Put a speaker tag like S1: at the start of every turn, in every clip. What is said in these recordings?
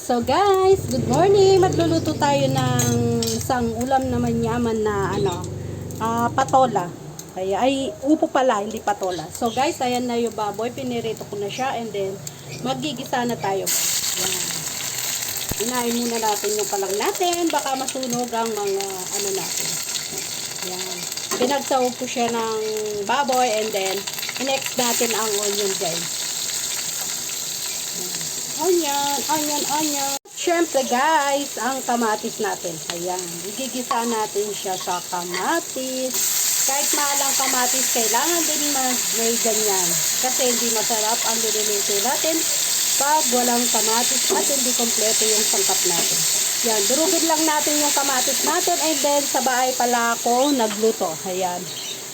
S1: So guys, good morning. Magluluto tayo ng isang ulam na manyaman na patola. Ay upo pala, hindi patola. So guys, ayan na yung baboy, pinirito ko na siya and then magigisa na tayo. Yan. Inahin muna natin yung palang natin, baka masunog ang mga natin. Yan. Pinagsawag ko siya ng baboy and then next natin ang onion guys. Onion. Siyempre guys, ang kamatis natin. Ayan, igigisa natin siya sa kamatis. Kahit malang kamatis, kailangan din may ganyan. Kasi hindi masarap ang niluluto natin pag walang kamatis at hindi kompleto yung sangkap natin. Yan, durugin lang natin yung kamatis natin and then sa bahay pala ako nagluto. Ayan,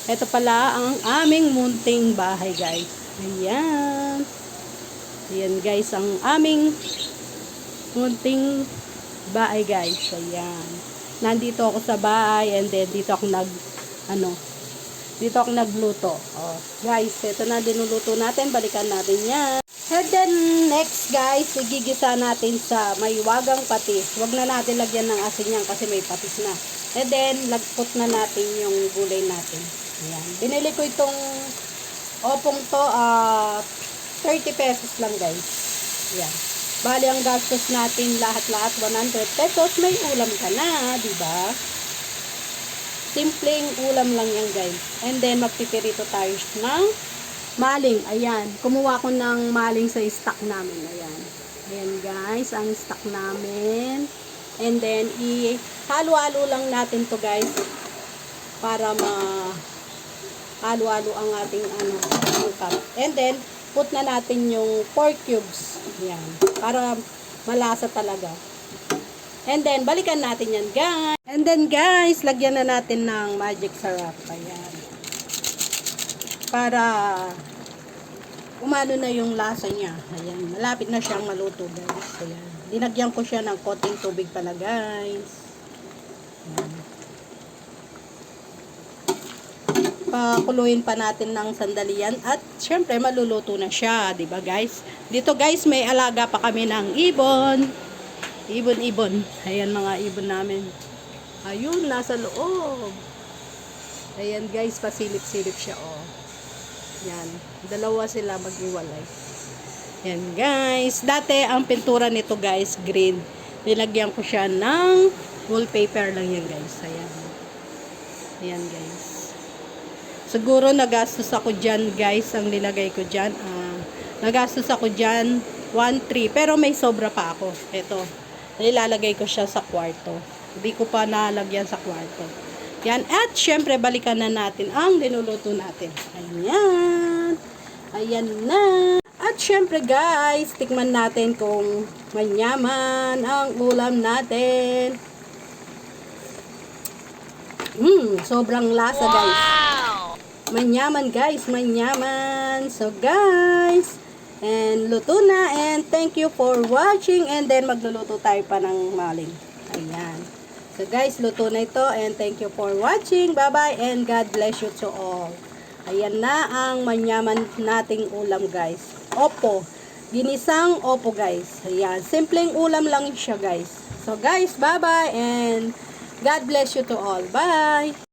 S1: ito pala ang aming munting bahay guys. Ayan. Ayan guys, ang aming munting bahay guys. Ayan. Nandito ako sa bahay and then dito ako nagluto. Oh, guys, ito na dinuluto natin. Balikan natin yan. And then next guys, igigisa natin sa may wagang patis. Huwag na natin lagyan ng asin yan kasi may patis na. And then lagpot na natin yung gulay natin. Ayan. Binili ko itong opong to 30 pesos lang guys. Yan. Bali ang gastos natin lahat-lahat 100 pesos. May ulam ka na, di ba? Simpleng ulam lang yan guys. And then magpipirito tayo ng maling. Ayan. Kumuha ko ng maling sa stock namin. Ayan. Ayan guys, ang stock namin. And then ihalo-halo lang natin to guys para halo-halo ang ating sangkap. And then put na natin yung pork cubes. Yan. Para malasa talaga. And then, balikan natin yan, guys. And then, guys, lagyan na natin ng magic syrup. Ayan. Para umano na yung lasa niya. Ayan. Malapit na siyang maluto, guys. Ayan. Dinagyan ko siya ng konting tubig pala, guys. Ayan. Pakuluin pa natin ng sandali yan at syempre maluluto na siya, 'di ba guys? Dito guys, may alaga pa kami ng ibon. Ibon. Ayan mga ibon namin. Ayun, nasa loob. Ayan guys, pasilip-silip siya oh. Yan, dalawa sila mag-iwalay. Yan guys, dati ang pintura nito guys, green. Nilagyan ko siya ng wallpaper lang yan guys. Ayan. Ayan guys. Siguro nagastos ako dyan guys, ang nilagay ko dyan. Nagastos ako dyan 1.3 pero may sobra pa ako. Ito, nilalagay ko siya sa kwarto. Hindi ko pa nalagyan sa kwarto. Yan, at syempre balikan na natin ang dinuluto natin. Ayan. Ayan na. At syempre guys, tikman natin kung manyaman ang ulam natin. Sobrang lasa guys. Manyaman guys, manyaman. So guys, and luto na and thank you for watching and then magluluto tayo pa ng maling. Ayan. So guys, luto na ito and thank you for watching. Bye bye and God bless you to all. Ayan na ang manyaman nating ulam guys. Opo. Ginisang opo guys. Ayan. Simpleng ulam lang siya guys. So guys, bye bye and God bless you to all. Bye.